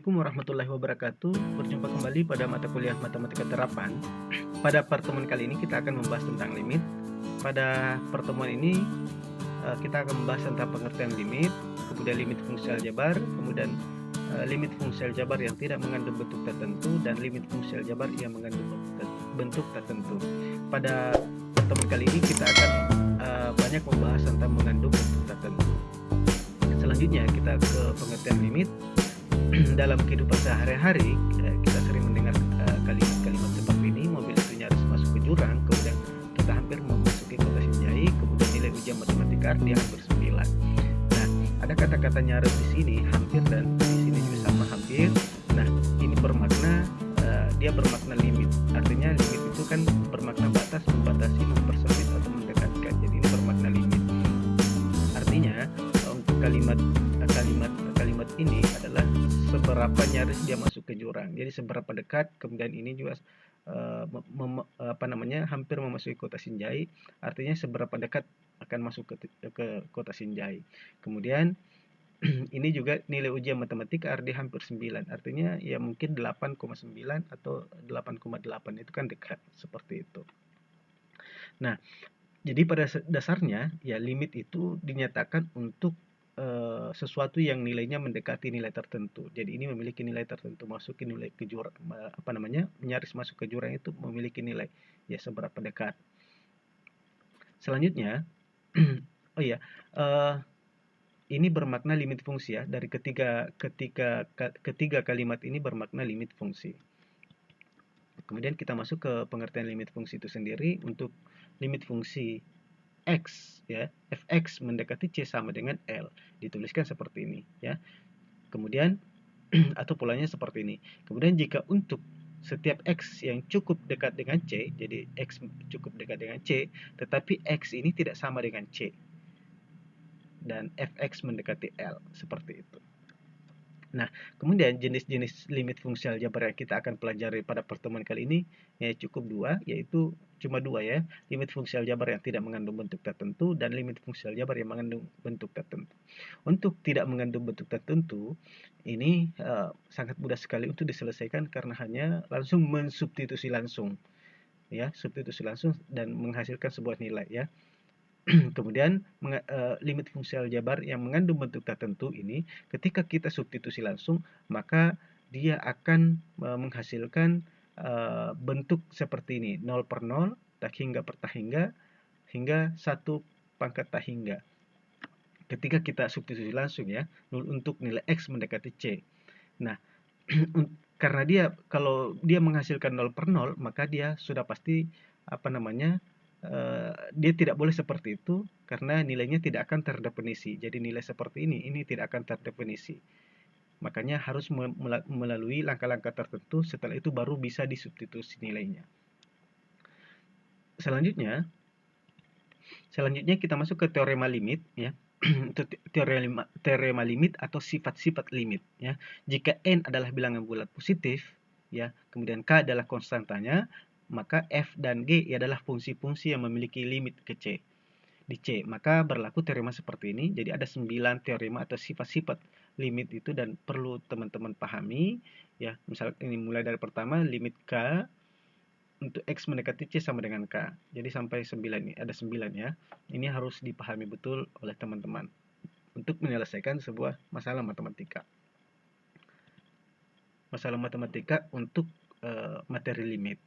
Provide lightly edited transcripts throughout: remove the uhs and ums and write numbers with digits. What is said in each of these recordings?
Assalamualaikum warahmatullahi wabarakatuh. Berjumpa kembali pada mata kuliah Matematika Terapan. Pada pertemuan kali ini kita akan membahas tentang limit. Pada pertemuan ini kita akan membahas tentang pengertian limit, kemudian limit fungsi aljabar, kemudian limit fungsi aljabar yang tidak mengandung bentuk tertentu, dan limit fungsi aljabar yang mengandung bentuk tertentu. Pada pertemuan kali ini kita akan banyak membahas tentang mengandung bentuk tertentu. Selanjutnya kita ke pengertian limit. Dalam kehidupan sehari-hari kita sering mendengar kalimat-kalimat seperti ini: mobil itu nyaris masuk ke jurang, kemudian kita hampir memasuki kota Sinjai, kemudian nilai ujian matematika dia hampir 9. Nah, ada kata-kata nyaris di sini, hampir, dan di sini juga sama, hampir. Nah, ini bermakna dia bermakna limit. Artinya limit itu kan bermakna batas, membatasi, mempersempit atau mendekatkan. Jadi ini bermakna limit. Artinya untuk kalimat ini adalah seberapa nyaris dia masuk ke jurang. Jadi seberapa dekat, kemudian ini juga hampir memasuki kota Sinjai, artinya seberapa dekat akan masuk ke kota Sinjai. Kemudian ini juga nilai ujian matematika RD hampir 9, artinya ya mungkin 8,9 atau 8,8, itu kan dekat, seperti itu. Nah, jadi pada dasarnya ya limit itu dinyatakan untuk sesuatu yang nilainya mendekati nilai tertentu. Jadi ini memiliki nilai tertentu, masuk ke nilai ke jurang, nyaris masuk ke jurang itu memiliki nilai ya seberapa dekat. Selanjutnya ini bermakna limit fungsi ya. Dari ketiga kalimat ini bermakna limit fungsi. Kemudian kita masuk ke pengertian limit fungsi itu sendiri. Untuk limit fungsi X ya, fx mendekati C sama dengan L, dituliskan seperti ini ya. Kemudian atau polanya seperti ini. Kemudian jika untuk setiap X yang cukup dekat dengan C, jadi X cukup dekat dengan C, tetapi X ini tidak sama dengan C, dan fx mendekati L, seperti itu. Nah, kemudian jenis-jenis limit fungsi aljabar yang kita akan pelajari pada pertemuan kali ini ya cukup dua, yaitu cuma dua ya, limit fungsi aljabar yang tidak mengandung bentuk tertentu dan limit fungsi aljabar yang mengandung bentuk tertentu. Untuk tidak mengandung bentuk tertentu, ini sangat mudah sekali untuk diselesaikan karena hanya langsung mensubstitusi langsung ya, substitusi langsung dan menghasilkan sebuah nilai ya. Kemudian limit fungsi aljabar yang mengandung bentuk tertentu ini ketika kita substitusi langsung, maka dia akan menghasilkan bentuk seperti ini: 0 per 0, tak hingga per tak hingga, hingga 1 pangkat tak hingga. Ketika kita substitusi langsung ya, untuk nilai X mendekati C. Nah, karena kalau dia menghasilkan 0 per 0, maka dia sudah pasti dia tidak boleh seperti itu karena nilainya tidak akan terdefinisi. Jadi nilai seperti ini tidak akan terdefinisi. Makanya harus melalui langkah-langkah tertentu, setelah itu baru bisa disubstitusi nilainya. Selanjutnya kita masuk ke teorema limit ya. Teorema limit atau sifat-sifat limit ya. Jika n adalah bilangan bulat positif ya, kemudian k adalah konstantanya, maka f dan g adalah fungsi-fungsi yang memiliki limit ke C. Di C, maka berlaku teorema seperti ini. Jadi ada 9 teorema atau sifat-sifat limit itu, dan perlu teman-teman pahami ya. Misalnya ini mulai dari pertama, limit K untuk X mendekati C sama dengan K. Jadi sampai 9 ini, ada 9 ya. Ini harus dipahami betul oleh teman-teman untuk menyelesaikan sebuah masalah matematika. Masalah matematika untuk materi limit.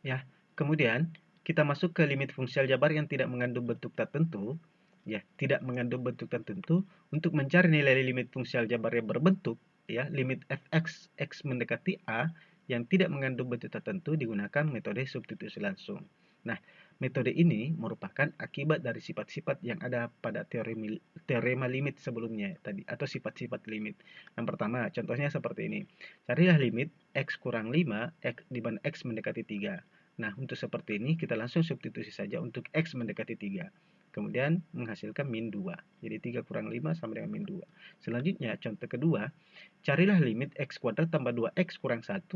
Ya, kemudian kita masuk ke limit fungsi aljabar yang tidak mengandung bentuk tertentu. Ya, tidak mengandung bentuk tertentu. Untuk mencari nilai limit fungsi aljabar yang berbentuk, ya, limit fx x mendekati a yang tidak mengandung bentuk tertentu, digunakan metode substitusi langsung. Nah, metode ini merupakan akibat dari sifat-sifat yang ada pada teorema limit sebelumnya tadi, atau sifat-sifat limit. Yang pertama, contohnya seperti ini. Carilah limit x kurang 5 di mana x mendekati 3. Nah, untuk seperti ini kita langsung substitusi saja untuk X mendekati 3. Kemudian menghasilkan min 2. Jadi 3 kurang 5 sama dengan min 2. Selanjutnya, contoh kedua, carilah limit X kuadrat tambah 2X kurang 1,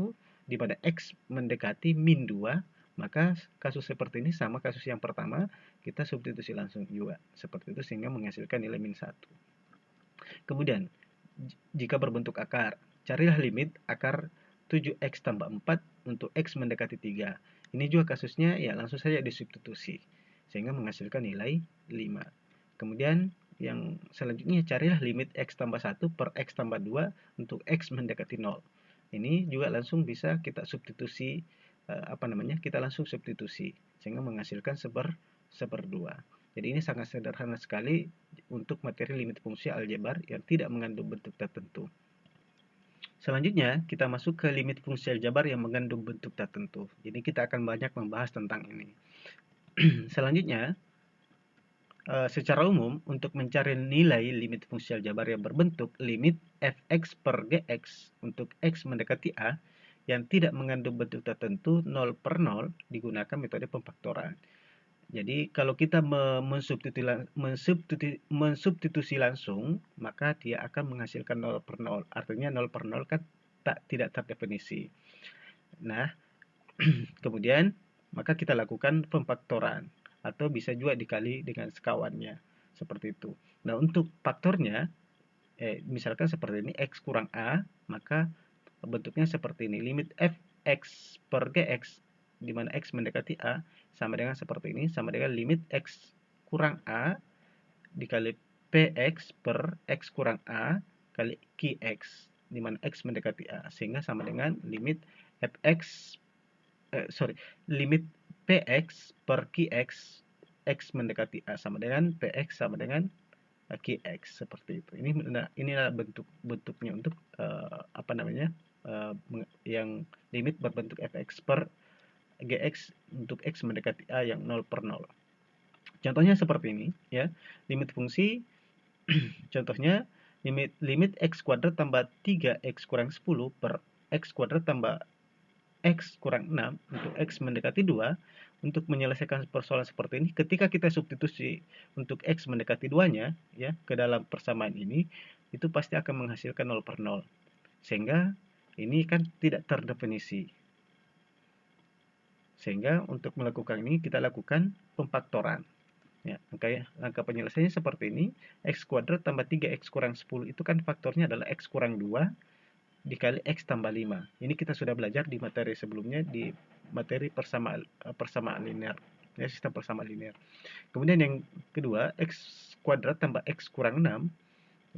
di mana X mendekati min 2. Maka kasus seperti ini sama kasus yang pertama, kita substitusi langsung juga. Seperti itu sehingga menghasilkan nilai min 1. Kemudian, jika berbentuk akar. Carilah limit akar 7x tambah 4 untuk x mendekati 3. Ini juga kasusnya ya langsung saja disubstitusi sehingga menghasilkan nilai 5. Kemudian yang selanjutnya carilah limit x tambah 1 per x tambah 2 untuk x mendekati 0. Ini juga langsung bisa kita substitusi kita langsung substitusi sehingga menghasilkan seperdua. Jadi ini sangat sederhana sekali untuk materi limit fungsi aljabar yang tidak mengandung bentuk tertentu. Selanjutnya, kita masuk ke limit fungsi aljabar yang mengandung bentuk tertentu. Jadi kita akan banyak membahas tentang ini. Selanjutnya, secara umum, untuk mencari nilai limit fungsi aljabar yang berbentuk limit fx per gx untuk x mendekati a yang tidak mengandung bentuk tertentu 0 per 0 digunakan metode pemfaktoran. Jadi kalau kita mensubstitusi langsung, maka dia akan menghasilkan 0 per 0. Artinya 0 per 0 kan tidak terdefinisi. Nah, kemudian maka kita lakukan pemfaktoran atau bisa juga dikali dengan sekawannya. Seperti itu. Nah, untuk faktornya, misalkan seperti ini, x kurang a, maka bentuknya seperti ini. Limit fx per gx di mana x mendekati a sama dengan seperti ini, sama dengan limit x kurang a dikali px per x kurang a kali qx di mana x mendekati a, sehingga sama dengan limit limit px per qx x mendekati a sama dengan px sama dengan qx, seperti itu. Inilah bentuknya untuk yang limit berbentuk fx per gx untuk x mendekati a yang 0 per 0. Contohnya seperti ini ya. Limit fungsi contohnya limit x kuadrat tambah 3x kurang 10 per x kuadrat tambah x kurang 6 untuk x mendekati 2. Untuk menyelesaikan persoalan seperti ini, ketika kita substitusi untuk x mendekati 2-nya ya ke dalam persamaan ini, itu pasti akan menghasilkan 0 per 0. Sehingga ini kan tidak terdefinisi. Sehingga untuk melakukan ini kita lakukan pemfaktoran. Ya, langkah penyelesaiannya seperti ini. X kuadrat tambah 3x kurang 10 itu kan faktornya adalah x kurang 2 dikali x tambah 5. Ini kita sudah belajar di materi sebelumnya di materi persamaan linear. Ya, sistem persamaan linear. Kemudian yang kedua, x kuadrat tambah x kurang 6.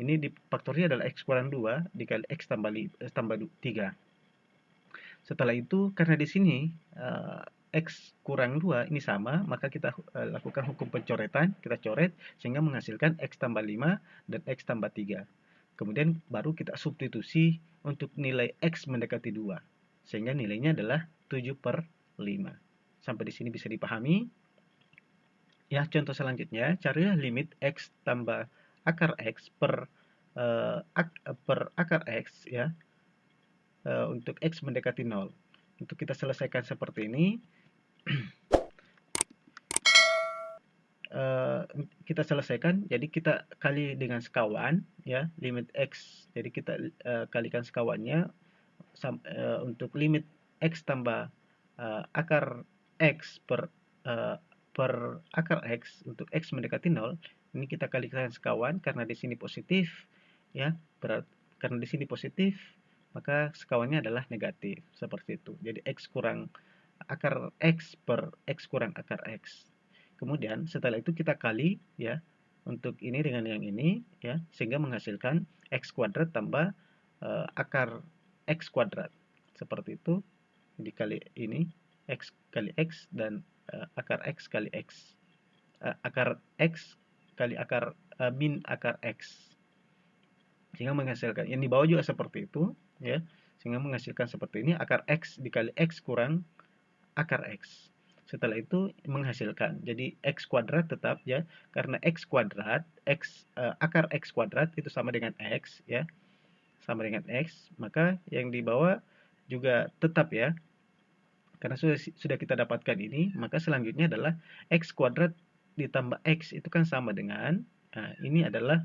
Ini faktornya adalah x kurang 2 dikali x tambah 3. Setelah itu, karena di sini x kurang 2 ini sama, maka kita lakukan hukum pencoretan, kita coret sehingga menghasilkan x tambah 5 dan x tambah 3. Kemudian baru kita substitusi untuk nilai x mendekati 2. Sehingga nilainya adalah 7 per 5. Sampai di sini bisa dipahami. Ya, contoh selanjutnya, carilah limit x tambah akar x per akar x ya untuk x mendekati 0. Untuk kita selesaikan seperti ini, kita selesaikan, jadi kita kali dengan sekawan ya, limit x, jadi kita kalikan sekawannya untuk limit x tambah akar x per akar x untuk x mendekati 0, ini kita kalikan sekawan karena di sini positif ya, karena di sini positif maka sekawannya adalah negatif, seperti itu. Jadi x kurang akar x per x kurang akar x. Kemudian setelah itu kita kali ya untuk ini dengan yang ini ya, sehingga menghasilkan x kuadrat tambah akar x kuadrat. Seperti itu, dikali ini x kali x dan akar x kali x. Akar x kali akar min akar x. Sehingga menghasilkan yang di bawah juga seperti itu ya. Sehingga menghasilkan seperti ini, akar x dikali x kurang akar x. Setelah itu menghasilkan jadi x kuadrat tetap ya, karena x kuadrat akar x kuadrat itu sama dengan x ya, sama dengan x, maka yang di bawah juga tetap ya, karena sudah kita dapatkan ini, maka selanjutnya adalah x kuadrat ditambah x itu kan sama dengan ini adalah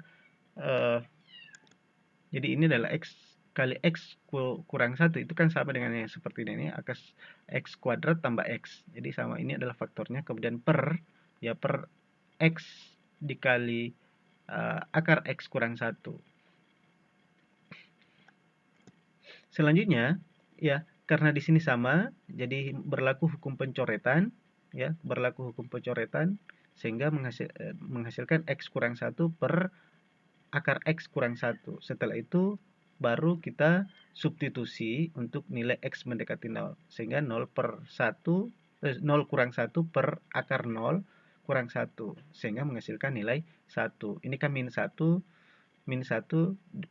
jadi ini adalah x kali x kurang 1 itu kan sama dengan yang seperti ini, akas x kuadrat tambah x. Jadi sama, ini adalah faktornya, kemudian per x dikali akar x kurang 1. Selanjutnya, ya, karena di sini sama, jadi berlaku hukum pencoretan, ya, berlaku hukum pencoretan, sehingga menghasilkan X kurang 1 per akar X kurang 1. Setelah itu, baru kita substitusi untuk nilai X mendekati 0. Sehingga 0 per 1, 0 kurang 1 per akar 0 kurang 1. Sehingga menghasilkan nilai 1. Ini kan min 1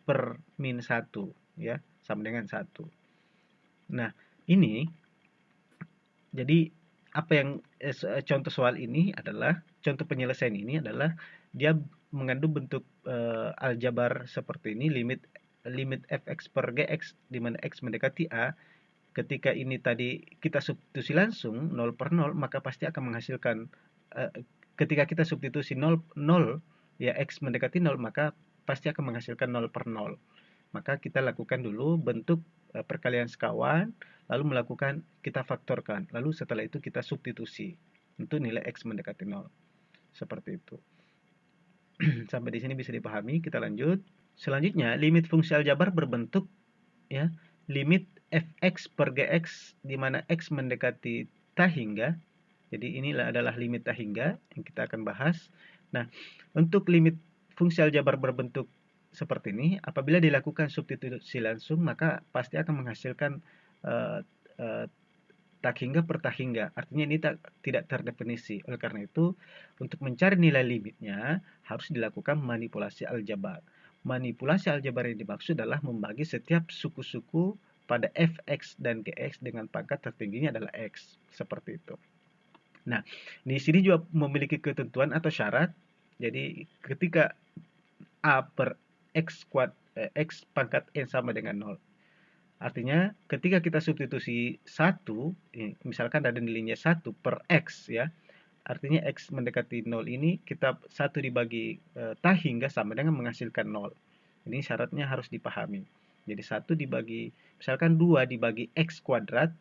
per min 1, ya, sama dengan 1. Nah, ini jadi apa yang contoh soal ini adalah contoh penyelesaian ini adalah dia mengandung bentuk aljabar seperti ini, limit limit fx per gx di mana x mendekati a. Ketika ini tadi kita substitusi langsung 0 per 0, maka pasti akan menghasilkan ketika kita substitusi 0 0 ya x mendekati 0, maka pasti akan menghasilkan 0 per 0. Maka kita lakukan dulu bentuk perkalian sekawan, lalu kita faktorkan, lalu setelah itu kita substitusi untuk nilai X mendekati 0. Seperti itu. Sampai di sini bisa dipahami, kita lanjut. Selanjutnya, limit fungsi aljabar berbentuk ya, limit fx per gx di mana x mendekati tak hingga. Jadi inilah adalah limit tak hingga yang kita akan bahas. Nah, untuk limit fungsi aljabar berbentuk seperti ini, apabila dilakukan substitusi langsung, maka pasti akan menghasilkan uh, uh, tak hingga per tak hingga. Artinya ini tidak terdefinisi. Oleh karena itu, untuk mencari nilai limitnya, harus dilakukan manipulasi aljabar. Manipulasi aljabar yang dimaksud adalah membagi setiap suku-suku pada fx dan gx dengan pangkat tertingginya adalah x. Seperti itu. Nah, di sini juga memiliki ketentuan atau syarat. Jadi, ketika A per X pangkat N sama dengan 0. Artinya, ketika kita substitusi 1, misalkan ada nilainya 1 per X, ya, artinya X mendekati 0 ini, kita 1 dibagi tak hingga sama dengan menghasilkan 0. Ini syaratnya harus dipahami. Jadi, 1 dibagi, misalkan 2 dibagi X kuadrat,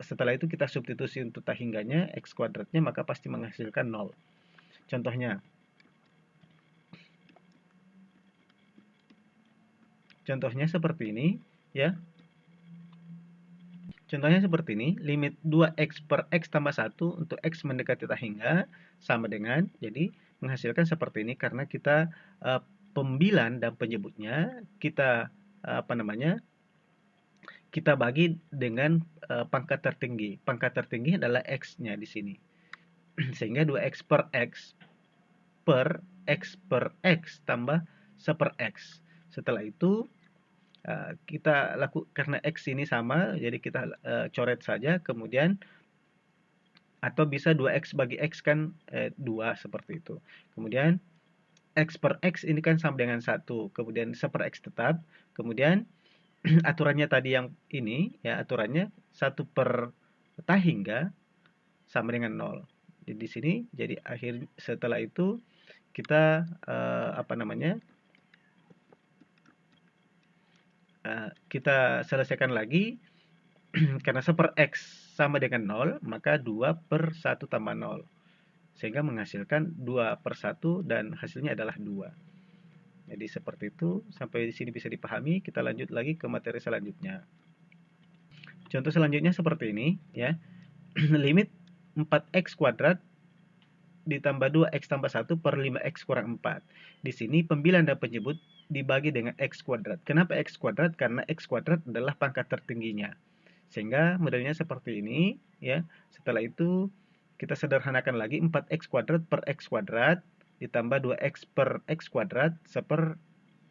setelah itu kita substitusi untuk tak hingganya, X kuadratnya, maka pasti menghasilkan 0. Contohnya, seperti ini, ya. Contohnya seperti ini, limit 2x per x tambah 1 untuk x mendekati tak hingga sama dengan, jadi menghasilkan seperti ini karena kita pembilan dan penyebutnya kita kita bagi dengan pangkat tertinggi. Pangkat tertinggi adalah x-nya di sini. Sehingga 2x per x per x tambah 1 per x. Setelah itu kita karena X ini sama, jadi kita coret saja, kemudian atau bisa 2X bagi X kan 2 seperti itu. Kemudian X per X ini kan sama dengan 1, kemudian 1 per X tetap, kemudian aturannya tadi yang ini, ya aturannya 1 per tak hingga sama dengan 0. Jadi di sini, jadi akhir setelah itu kita kita selesaikan lagi. Karena 1 per X sama dengan 0, maka 2 per 1 tambah 0. Sehingga menghasilkan 2 per 1 dan hasilnya adalah 2. Jadi seperti itu, sampai di sini bisa dipahami. Kita lanjut lagi ke materi selanjutnya. Contoh selanjutnya seperti ini, ya. Limit 4x kuadrat ditambah 2x tambah 1 per 5x kurang 4. Di sini pembilan dan penyebut dibagi dengan x kuadrat. Kenapa x kuadrat? Karena x kuadrat adalah pangkat tertingginya. Sehingga modelnya seperti ini, ya. Setelah itu kita sederhanakan lagi 4x kuadrat per x kuadrat ditambah 2x per x kuadrat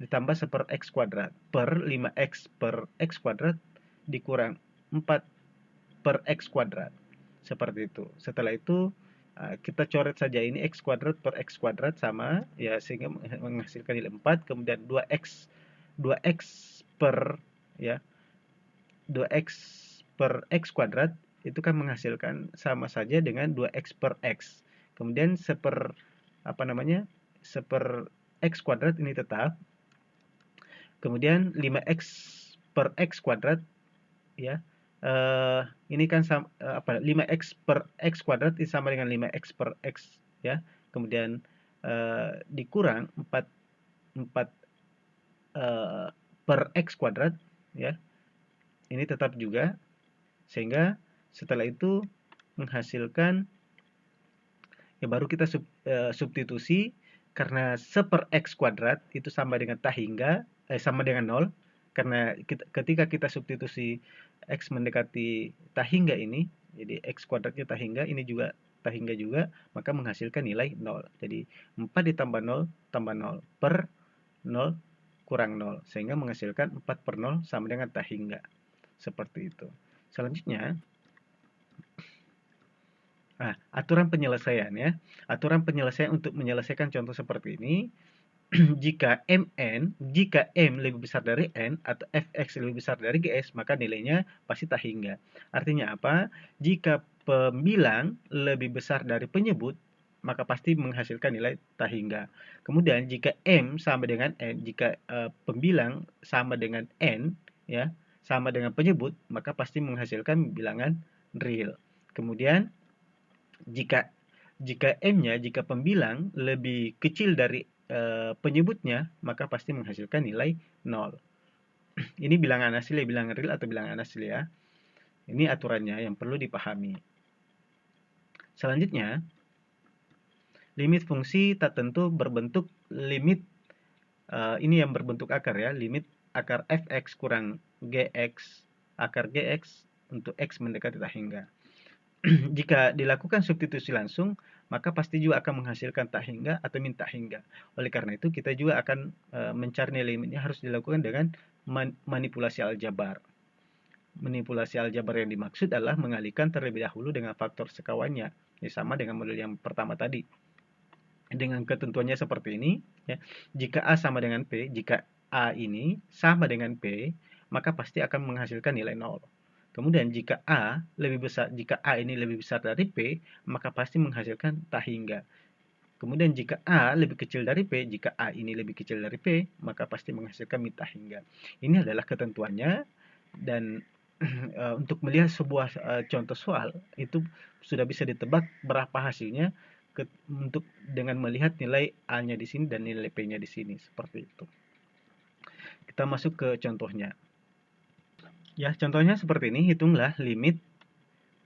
ditambah 1 per x kuadrat per 5x per x kuadrat dikurang 4 per x kuadrat. Seperti itu. Setelah itu kita coret saja ini x kuadrat per x kuadrat sama, ya, sehingga menghasilkan nilai 4, kemudian 2x per, ya, 2x per x kuadrat itu kan menghasilkan sama saja dengan 2x per x. Kemudian 1 per x kuadrat ini tetap. Kemudian 5x per x kuadrat, ya. Ini kan 5x per x kuadrat ini sama dengan 5x per x, ya. Kemudian dikurang 4 per x kuadrat, ya. Ini tetap juga, sehingga setelah itu menghasilkan, ya baru kita substitusi, karena 1/x kuadrat itu sama dengan tak hingga, sama dengan 0, karena ketika kita substitusi x mendekati tak hingga ini, jadi x kuadratnya tak hingga, ini juga tak hingga juga, maka menghasilkan nilai 0. Jadi 4 ditambah 0 tambah 0 per 0 kurang 0, sehingga menghasilkan 4 per 0 sama dengan tak hingga. Seperti itu. Selanjutnya, aturan penyelesaian ya. Aturan penyelesaian untuk menyelesaikan contoh seperti ini, jika m lebih besar dari n atau fx lebih besar dari gs, maka nilainya pasti tak hingga. Artinya apa? Jika pembilang lebih besar dari penyebut, maka pasti menghasilkan nilai tak hingga. Kemudian jika m sama dengan n, jika pembilang sama dengan n, ya, sama dengan penyebut, maka pasti menghasilkan bilangan real. Kemudian jika jika pembilang lebih kecil dari penyebutnya, maka pasti menghasilkan nilai 0. Ini bilangan asli, bilangan real atau bilangan asli ya. Ini aturannya yang perlu dipahami. Selanjutnya, limit fungsi tak tentu berbentuk limit, ini yang berbentuk akar ya, limit akar fx kurang gx akar gx untuk x mendekati tak hingga. Jika dilakukan substitusi langsung, maka pasti juga akan menghasilkan tak hingga atau min tak hingga. Oleh karena itu, kita juga akan mencari nilai limitnya harus dilakukan dengan manipulasi aljabar. Manipulasi aljabar yang dimaksud adalah mengalihkan terlebih dahulu dengan faktor sekawannya. Ini sama dengan model yang pertama tadi. Dengan ketentuannya seperti ini, ya. Jika A sama dengan P, jika A ini sama dengan P, maka pasti akan menghasilkan nilai 0. Kemudian jika A ini lebih besar dari P, maka pasti menghasilkan tak hingga. Kemudian jika A lebih kecil dari P, jika A ini lebih kecil dari P, maka pasti menghasilkan min tak hingga. Ini adalah ketentuannya, dan untuk melihat sebuah contoh soal, itu sudah bisa ditebak berapa hasilnya untuk dengan melihat nilai A-nya di sini dan nilai P-nya di sini, seperti itu. Kita masuk ke contohnya. Ya, contohnya seperti ini. Hitunglah limit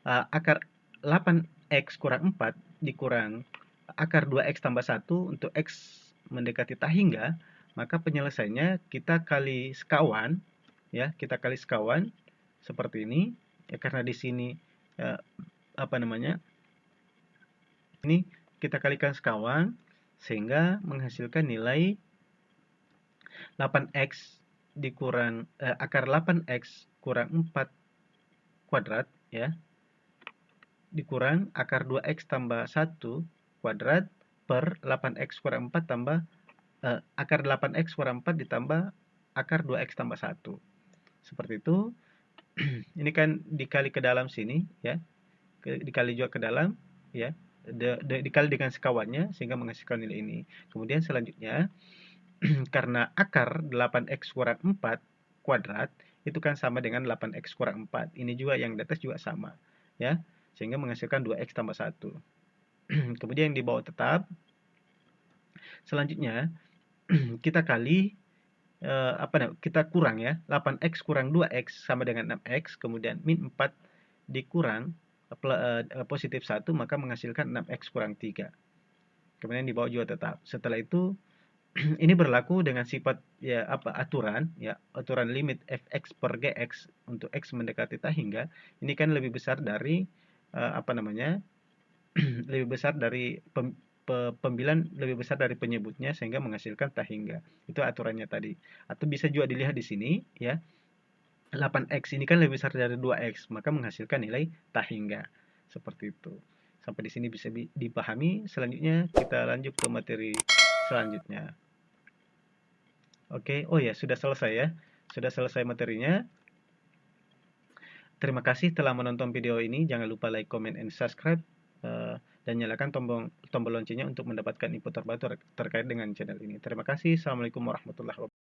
akar 8x kurang 4 dikurang akar 2x tambah 1 untuk x mendekati tak hingga, maka penyelesaiannya kita kali sekawan, ya, kita kali sekawan seperti ini. Ya, karena di sini ini kita kalikan sekawan sehingga menghasilkan nilai 8x dikurang akar 8x kurang 4 kuadrat ya, dikurang akar 2x tambah 1 kuadrat per 8x kurang 4 tambah akar 8x kurang 4 ditambah akar 2x tambah 1. Seperti itu. Ini kan dikali ke dalam sini ya, dikali juga ke dalam ya, dikali dengan sekawannya sehingga menghasilkan nilai ini. Kemudian selanjutnya, karena akar 8x kurang 4 kuadrat itu kan sama dengan 8x kurang 4. Ini juga yang di atas juga sama ya, sehingga menghasilkan 2x tambah 1. Kemudian di bawah tetap. Selanjutnya kita kali kita kurang ya, 8x kurang 2x sama dengan 6x, kemudian min 4 dikurang positif 1, maka menghasilkan 6x kurang 3. Kemudian di bawah juga tetap. Setelah itu ini berlaku dengan sifat ya aturan limit fx per gx untuk x mendekati tak hingga. Ini kan lebih besar dari lebih besar dari pembilang lebih besar dari penyebutnya sehingga menghasilkan tak hingga. Itu aturannya tadi. Atau bisa juga dilihat di sini ya. 8x ini kan lebih besar dari 2x, maka menghasilkan nilai tak hingga. Seperti itu. Sampai di sini bisa dipahami. Selanjutnya kita lanjut ke materi selanjutnya. Oke, oh ya, sudah selesai ya. Sudah selesai materinya. Terima kasih telah menonton video ini. Jangan lupa like, comment, and subscribe. Dan nyalakan tombol loncengnya untuk mendapatkan info terbaru terkait dengan channel ini. Terima kasih. Assalamualaikum warahmatullahi wabarakatuh.